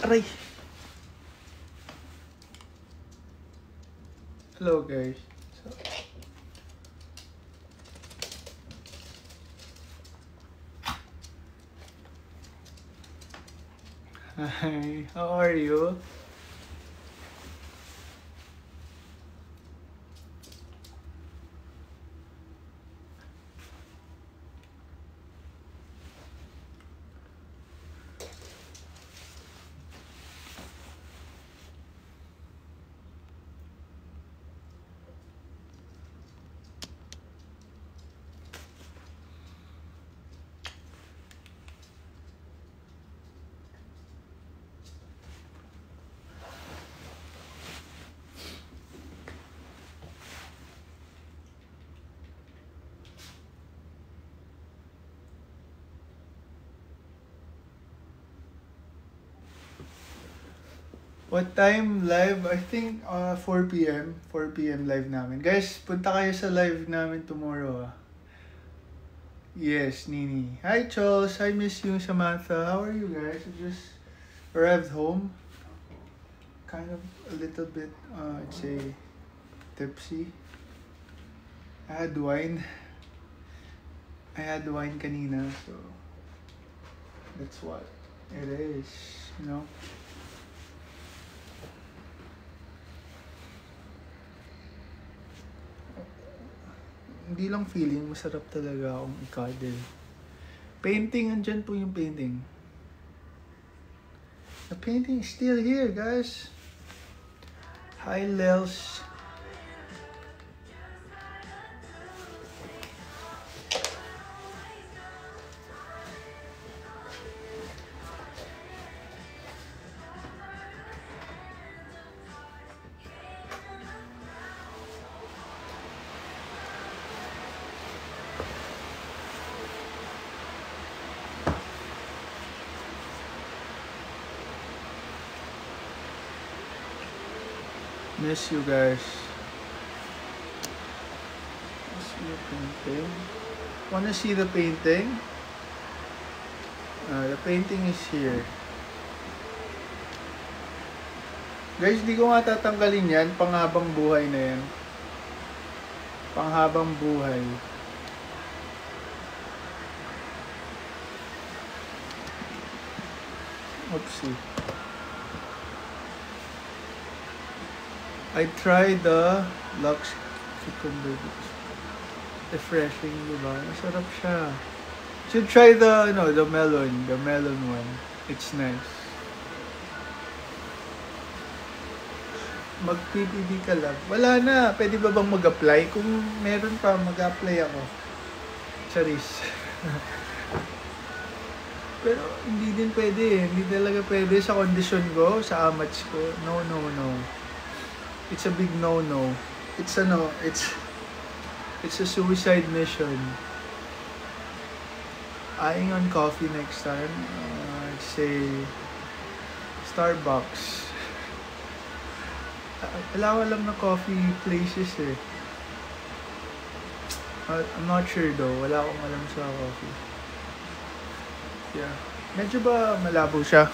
Aray! Hello guys. Hi, how are you? What time live? I think 4 p.m. 4 p.m. live namin. Guys, punta kayo sa live namin tomorrow. Yes, Nini. Hi, Charles. I miss you, Samantha. How are you guys? I just arrived home. Kind of a little bit, I'd say, tipsy. I had wine. Kanina, so that's what it is, you know? Hindi lang feeling, masarap talaga akong i-cuddle. Painting, andyan po yung painting. The painting is still here, guys. Hi, Lels. Miss you guys. See the painting. Wanna see the painting? The painting is here. Guys, di ko nga tatanggalin yan. Panghabang buhay na yan. Panghabang buhay. Oopsie. I tried the Lux Cucumber. Refreshing, diba? Masarap siya. Should try the melon one. It's nice. Mag-PPD ka lang. Wala na. Pwede ba bang mag-apply? Kung meron pa, mag-apply ako. Charis. Pero hindi din pwede. Hindi talaga pwede sa kondisyon ko, sa amats ko. No. It's a big no. It's a suicide mission. Eyeing on coffee next time. I'd say Starbucks. Wala lang na coffee places eh. I'm not sure though. Wala akong alam sa coffee. Yeah. Medyo ba malabo siya?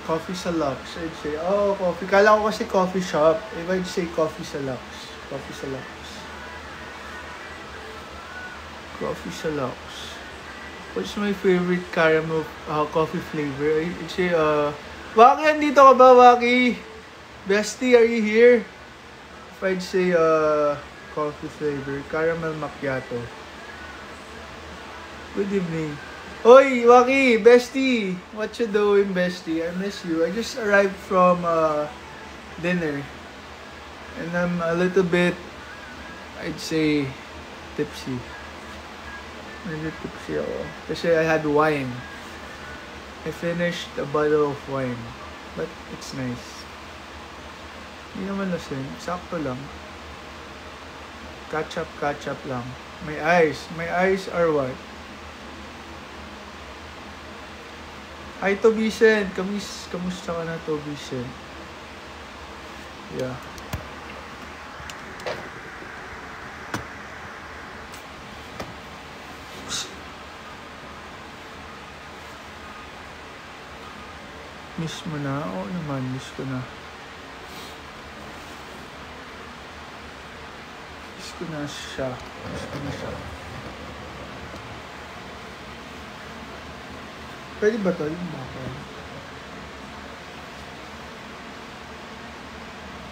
Coffee sa Lux, I'd say. Oh, coffee. Kala ko kasi coffee shop. If I'd say coffee sa Lux. Coffee sa Lux. Coffee sa Lux. What's my favorite caramel coffee flavor? I'd say, Waki, andito ka ba, Waki? Bestie, are you here? If I'd say, coffee flavor, caramel macchiato. Good evening. Oy, Waki, bestie. What you doing, bestie? I miss you. I just arrived from dinner. And I'm a little bit, I'd say, tipsy. Medyo tipsy ako. Kasi I had wine. I finished a bottle of wine. But it's nice. Hindi naman lasing. Sakto lang. Catch up lang. My eyes are what? Hi, Tobisen. Kamusta ka na, Tobisen? Yeah. Miss mo na? Oo naman, miss ko na. Miss ko na siya. Miss ko na siya. Pwede ba ito? Yung bakal?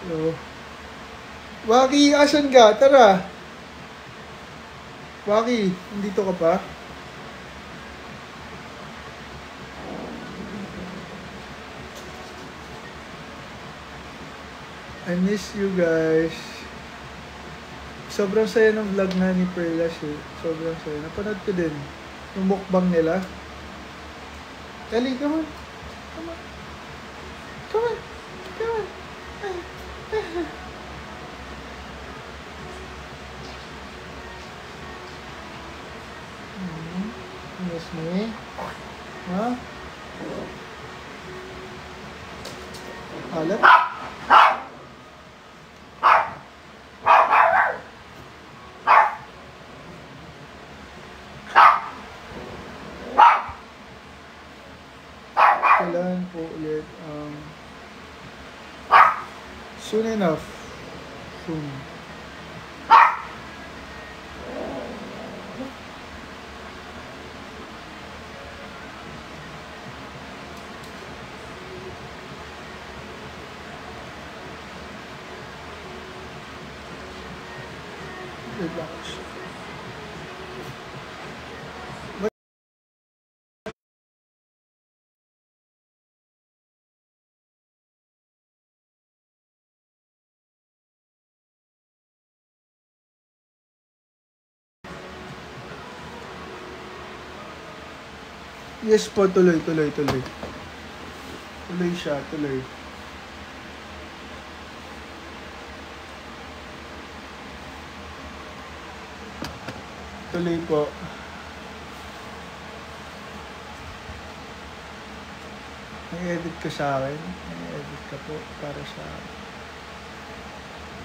Hello? Waki, asan ka? Tara! Waki, nandito ka pa? I miss you guys. Sobrang saya ng vlog na ni Perlas eh. Sobrang saya. Napanood ko din. Yung mukbang nila. Ellie, come on. Come on. Come on. Come on. Miss me? Huh? Alat? Kailan po ulit soon enough. Soon. Relax. Yes po, tuloy. Tuloy siya, tuloy. Tuloy po. May edit ka sa akin. May edit ka po para sa...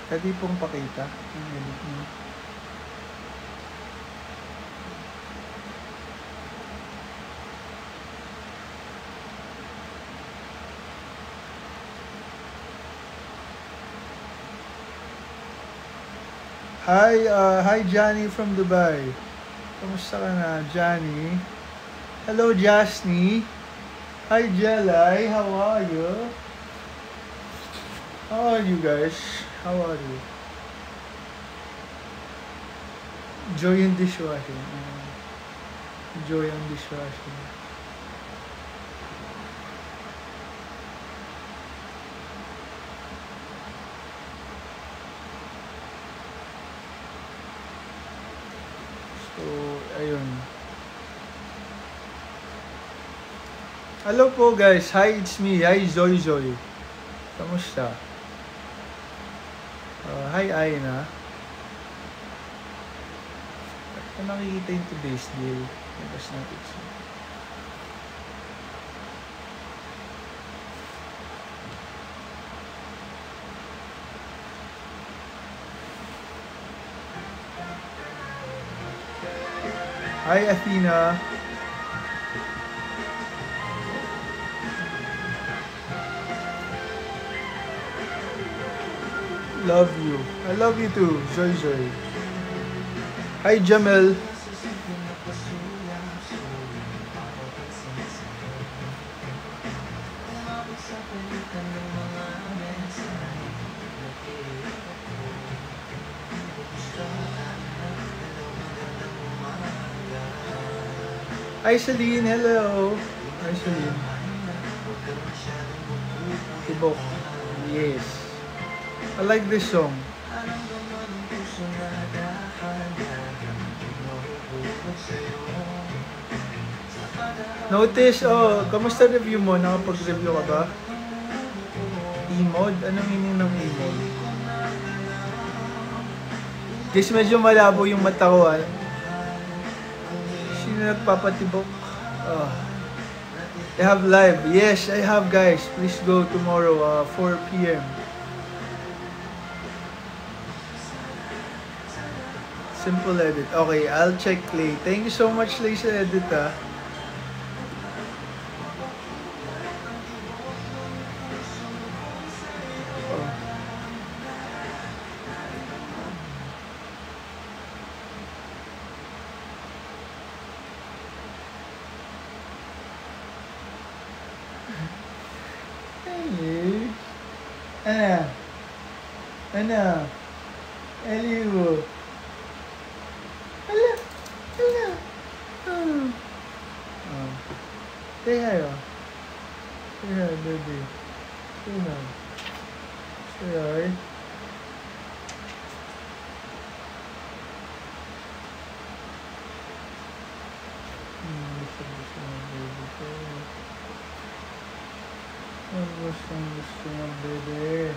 Pwede pong pakita. May edit mo. Hi Johnny from Dubai. Kamusta ka na, Johnny? Hello, Jasny. Hi, Jelay. How are you? How are you guys? How are you? Joy in dishwashing. Joy in dishwashing. Ayun. Hello po guys. Hi, it's me. Hi, Zoy. Kamusta? Hi, Aina. Kung nakikita yung today's deal, labas natin siya. Hi, Athena. Love you. I love you too, Zoy. Hi, Jamel. Hi, Celine. Hello. Hi, Celine. Tibok. Yes. I like this song. Notice, kamusta review mo? Nakapag-review ka ba? E-mode? Anong meaning ng e-mode? Guys, medyo malabo yung mata ko, Sino nagpapatibok? I have live. Yes, I have, guys. Please go tomorrow, 4 p.m. Simple edit. Okay, I'll check Clay. Thank you so much, Clay, sa edit, ah. Oh. Hey. Ano? Eliwo. Hala. Hala. Oh. Oh. Say hi, oh. Say hi, baby. Say hi. Say hi. Gusto ng baby ko. Gusto ng baby.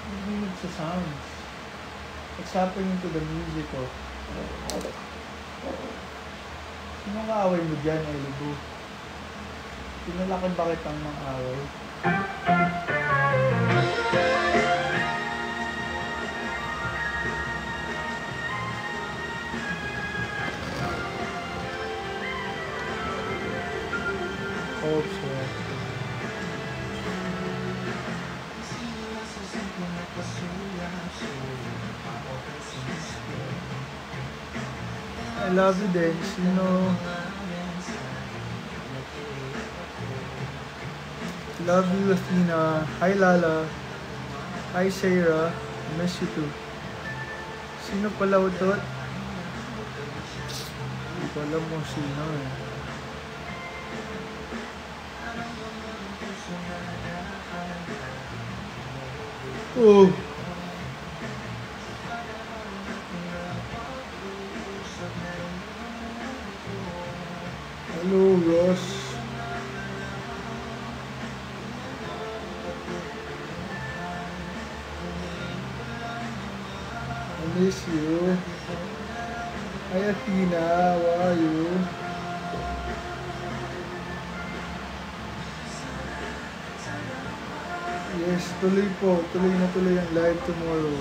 Hindi sa sounds. What's happening to the music, oh? Sino kaaway mo dyan, Elibu? Pinalakan ba kitang mga away? Hope so. I love you, Dens. You know. Love you, Athena. Hi, Lala. Hi, Sarah. I miss you too. Sino pala utot? Hindi ko alam kung sino eh. Oh! Hello, Ross. I miss you. Hi, Athena. How are you? Yes, tuloy po. Tuloy na tuloy ang live tomorrow.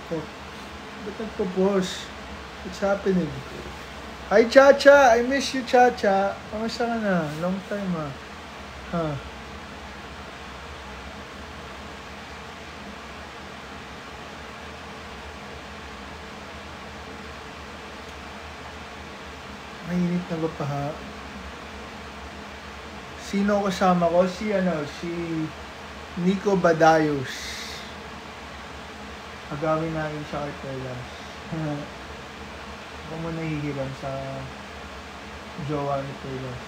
Oh, ba't nagpo-pause? What's happening? Hi, Chacha! I miss you, Chacha. Kamusta ka na? Long time, ah. Huh. Mainit na ba pa, ha? Sino kasama ko? Si Nico Badayos. Agawin natin siya kay Perlas. Ako mo nahihiram sa jowa ni Perlas.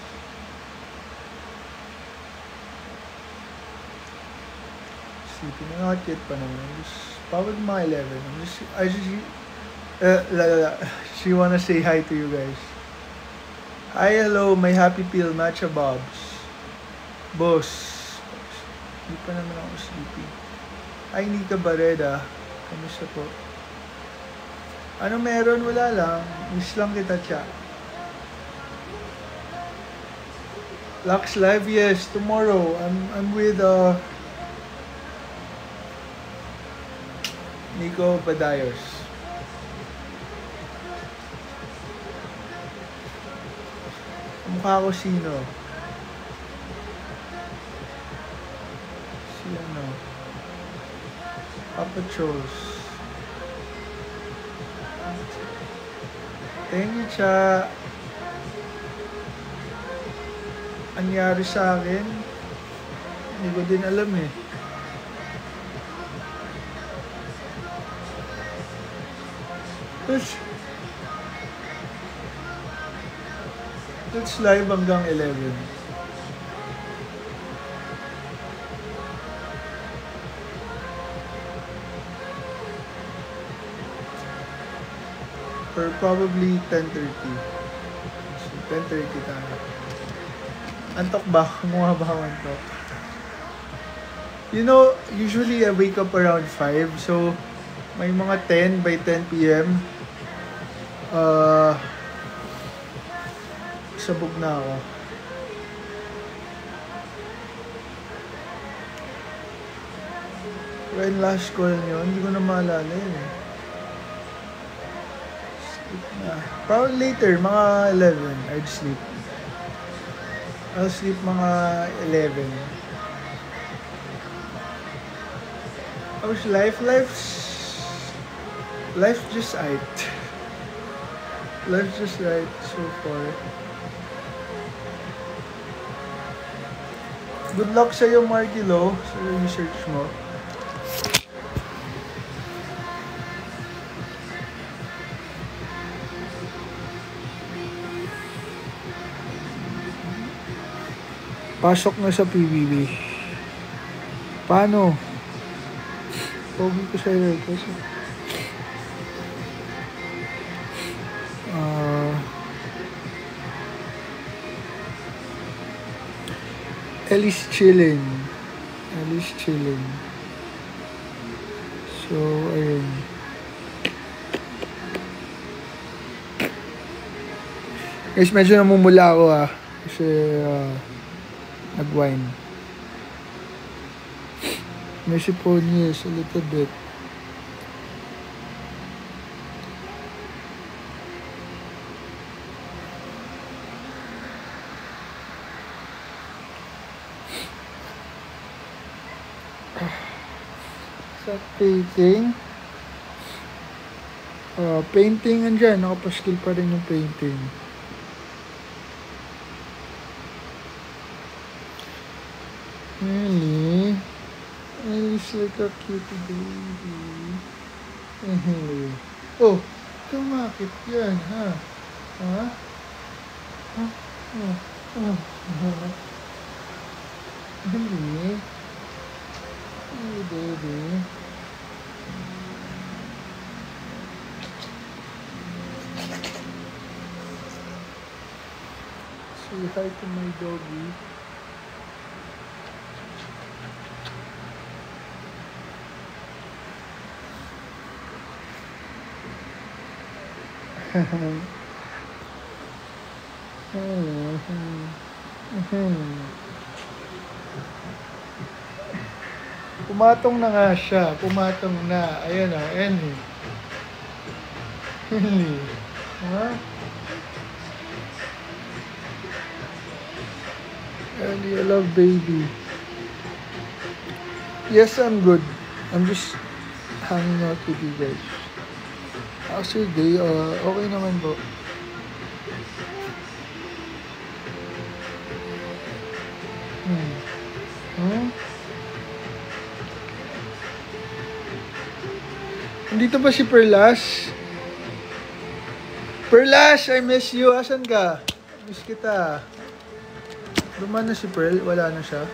Sleeping, not yet pa naman. Probably mga 11. She wanna say hi to you guys. Hi, hello, my happy pill, matcha bobs. Boss. Hindi pa naman ako sleepy. Hi, Nika Bareda. Kamusta po? Ano meron? Wala lang. Miss lang kita, Cha. Lux Live, yes. Tomorrow, I'm with Nico Badayos. Mukha ko sino? Si ano? Papa Chos. Thank you, Cha. Anyari sa akin? Hindi ko din alam eh. Let's live hanggang 11. Or probably 10:30. So 10:30 tayo. Antok ba? Kumuha ba ako antok? You know, usually I wake up around 5. So, may mga 10 by 10 p.m. sabog na ako. When last call nyo, hindi ko na maalala yun. Sleep na. Probably later, mga 11, I'd sleep. I'll sleep mga 11. How's life? Life's just right. Life's just right so far. Good luck sa'yo, Marky Lo, sa research mo. Pasok na sa PBB. Paano? Pogi ko sa'yo kasi Ellie's chilling. So, ayun. Guys, medyo namumula ako kasi nag-wine. May sipon, yes, a little bit. Sa painting, painting andyan, nakapaskil pa rin yung painting. Really? It's like a cute baby. Oh, kumakit yan, ha? Ha? Ha? Really? Hey, baby. Say hi to my doggy. Pumatong na nga siya. Pumatong na. Ayan o. Henry. Ha? Henry, I love baby. Yes, I'm good. I'm just hanging out with you guys. How's your day? Okay naman po. Nandito ba si Perlas? Perlas, I miss you. Asan ka? Miss kita. Duman na si Pearl. Wala na siya.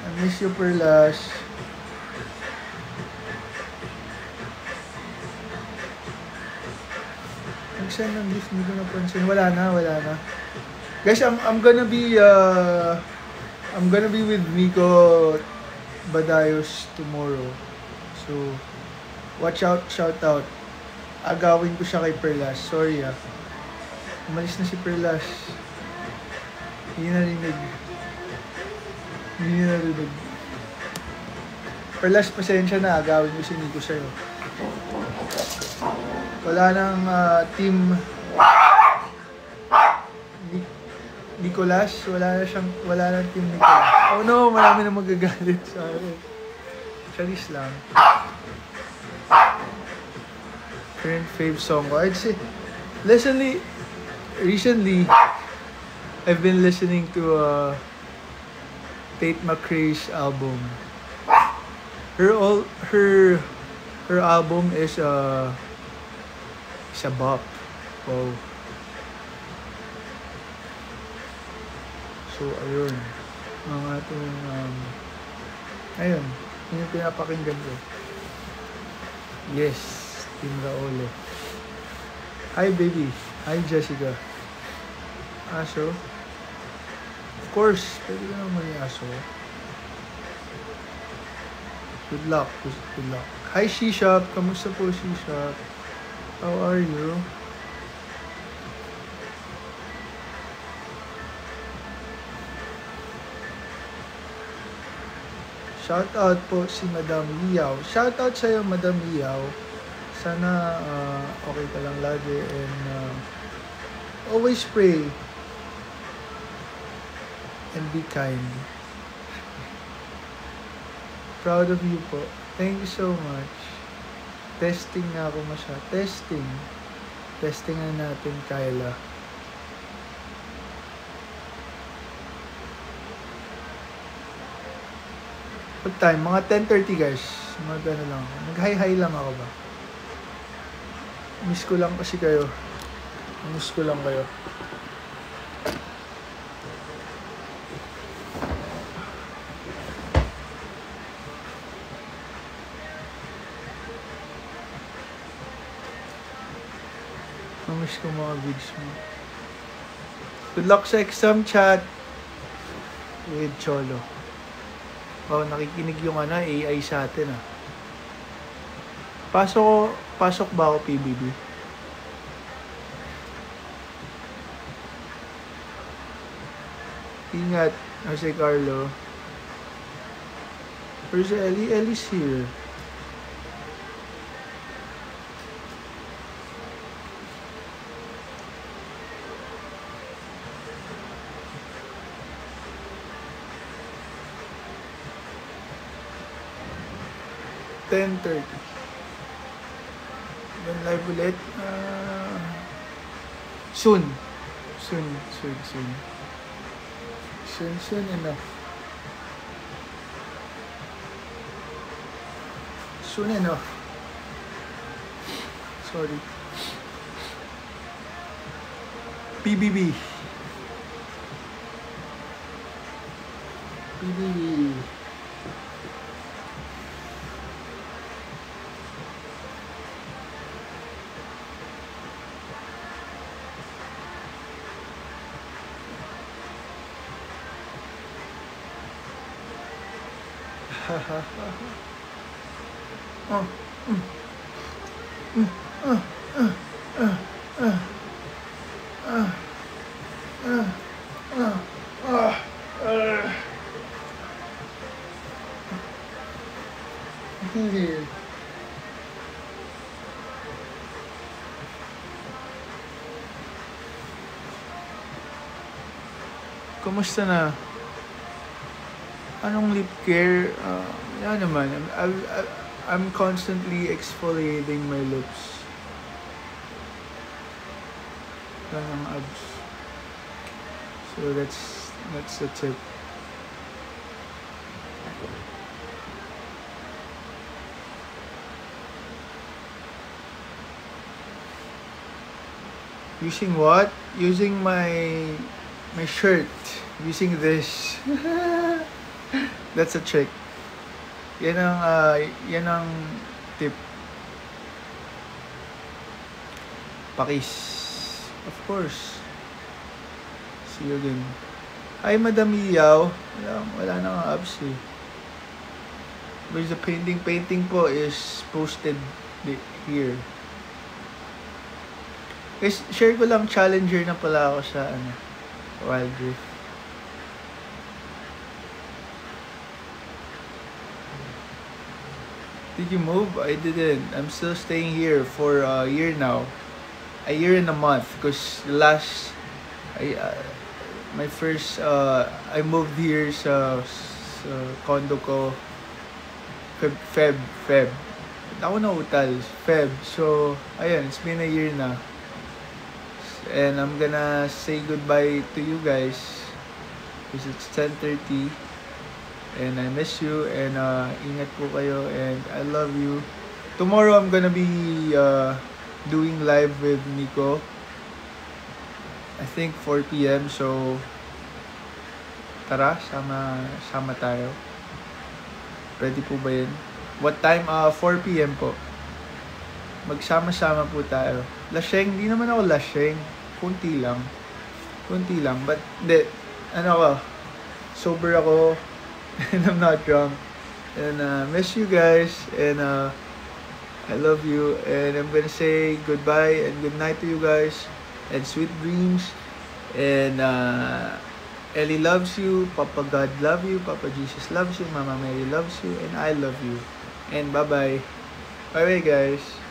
I miss you, Perlas. Nag-send ng gift, hindi ko napansin. Wala na. Guys, I'm gonna be with Nico Badayos tomorrow. So, watch out, shout out. Agawin ko siya kay Perlas. Sorry umalis na si Perlas. Hindi narinig. Perlas, pasensya na. Agawin ko si Nico sa'yo. Wala nang team Nicolas. Wala nang team Nicolas. Oh no, marami na magagalit sa akin. Charis lang. Current fave song ko. I'd say, recently, I've been listening to Tate McRae's album. Her album is a bop. Wow. So, ayun. Ang ating, ayun. Yun yung pinapakinggan ko. Yes. Team Raole. Hi, baby. Hi, Jessica. Aso? Of course. Pwede ka naman yung aso. Good luck. Good luck. Hi, Shishop. Kamusta po, Shishop? How are you? Shout out po si Madam Liao. Shout out sa'yo, Madam Liao. Sana okay ka lang lagi and always pray and be kind. Proud of you po. Thank you so much. Testing na ako Testing. Testing na natin, Kyla. What time? Mga 10:30 guys. Mag-ano lang ako. Mag-hi-hi lang ako ba? Miss ko lang kasi kayo. Miss ko lang kayo. Miss ko mga vids mo. Good luck sa exam, chat. With Cholo. Oh, nakikinig yung AI sa atin Pasok ba ako PBB? Ingat, Jose Carlo. Where's Ellie? Ellie's here. Then live ulit. Soon enough. Soon enough. Sorry. PBB. Kumusta na? Anong lip care? Yan naman. I'm constantly exfoliating my lips. Yan ang abs. So that's the tip. Using what? Using my shirt. Using this. That's a trick. Yan ang tip. Pakis. Of course. See you again. Hi, Madam Iyaw. Wala nang abs eh. But the painting po is posted here. Guys, share ko lang, challenger na pala ako sa Wild Rift. Did you move? I didn't. I'm still staying here for a year now. A year and a month. Because I moved here sa condo ko Feb. Ako na utal. Feb. So, ayun, it's been a year na. And I'm gonna say goodbye to you guys. Because it's 10:30. And I miss you. And ingat po kayo. And I love you. Tomorrow I'm gonna be doing live with Nico. I think 4 PM. So, tara, sama tayo. Ready po ba yun? What time? 4 PM po. Magsama-sama po tayo. Laseng, di naman ako laseng. Kunti lang. But, hindi. Sober ako. And I'm not drunk. And miss you guys. And I love you. And I'm gonna say goodbye and good night to you guys. And sweet dreams. And Ellie loves you, Papa God love you, Papa Jesus loves you, Mama Mary loves you, and I love you. And bye-bye. Bye-bye, guys.